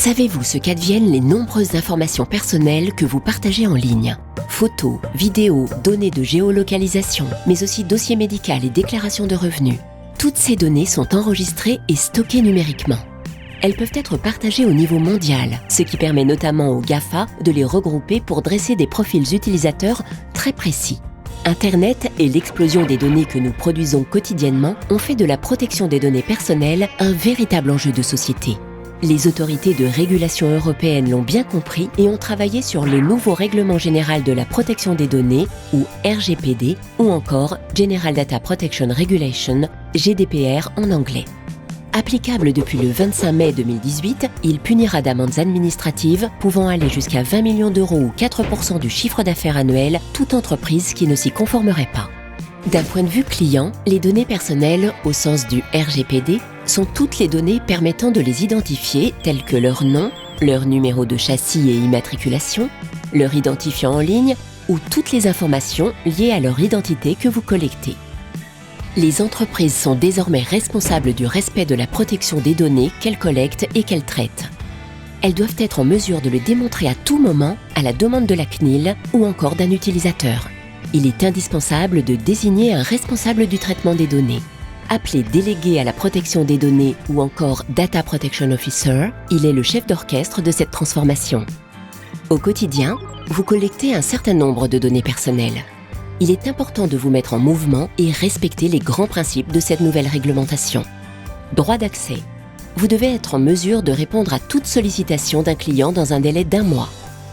Savez-vous ce qu'adviennent les nombreuses informations personnelles que vous partagez en ligne? Photos, vidéos, données de géolocalisation, mais aussi dossiers médicaux et déclarations de revenus. Toutes ces données sont enregistrées et stockées numériquement. Elles peuvent être partagées au niveau mondial, ce qui permet notamment aux GAFA de les regrouper pour dresser des profils utilisateurs très précis. Internet et l'explosion des données que nous produisons quotidiennement ont fait de la protection des données personnelles un véritable enjeu de société. Les autorités de régulation européennes l'ont bien compris et ont travaillé sur le nouveau Règlement général de la protection des données, ou RGPD, ou encore General Data Protection Regulation, GDPR en anglais. Applicable depuis le 25 mai 2018, il punira d'amendes administratives pouvant aller jusqu'à 20 millions d'euros ou 4% du chiffre d'affaires annuel toute entreprise qui ne s'y conformerait pas. D'un point de vue client, les données personnelles, au sens du RGPD, sont toutes les données permettant de les identifier, telles que leur nom, leur numéro de châssis et immatriculation, leur identifiant en ligne ou toutes les informations liées à leur identité que vous collectez. Les entreprises sont désormais responsables du respect de la protection des données qu'elles collectent et qu'elles traitent. Elles doivent être en mesure de le démontrer à tout moment à la demande de la CNIL ou encore d'un utilisateur. Il est indispensable de désigner un responsable du traitement des données. Appelé délégué à la protection des données ou encore Data Protection Officer, il est le chef d'orchestre de cette transformation. Au quotidien, vous collectez un certain nombre de données personnelles. Il est important de vous mettre en mouvement et respecter les grands principes de cette nouvelle réglementation. Droit d'accès. Vous devez être en mesure de répondre à toute sollicitation d'un client dans un délai d'1 mois.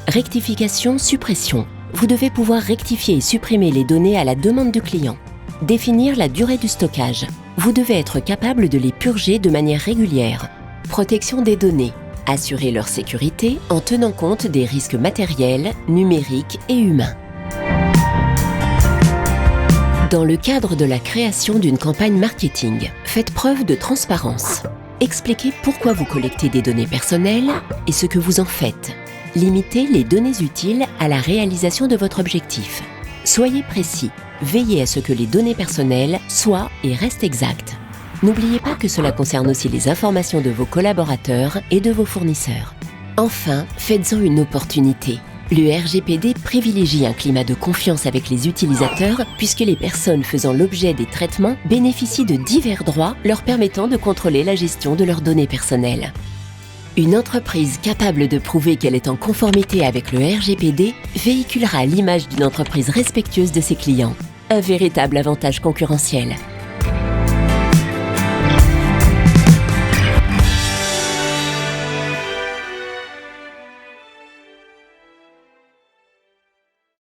Rectification, suppression. Vous devez pouvoir rectifier et supprimer les données à la demande du client. Définir la durée du stockage. Vous devez être capable de les purger de manière régulière. Protection des données. Assurer leur sécurité en tenant compte des risques matériels, numériques et humains. Dans le cadre de la création d'une campagne marketing, faites preuve de transparence. Expliquez pourquoi vous collectez des données personnelles et ce que vous en faites. Limitez les données utiles à la réalisation de votre objectif. Soyez précis. Veillez à ce que les données personnelles soient et restent exactes. N'oubliez pas que cela concerne aussi les informations de vos collaborateurs et de vos fournisseurs. Enfin, faites-en une opportunité. Le RGPD privilégie un climat de confiance avec les utilisateurs puisque les personnes faisant l'objet des traitements bénéficient de divers droits leur permettant de contrôler la gestion de leurs données personnelles. Une entreprise capable de prouver qu'elle est en conformité avec le RGPD véhiculera l'image d'une entreprise respectueuse de ses clients. Un véritable avantage concurrentiel.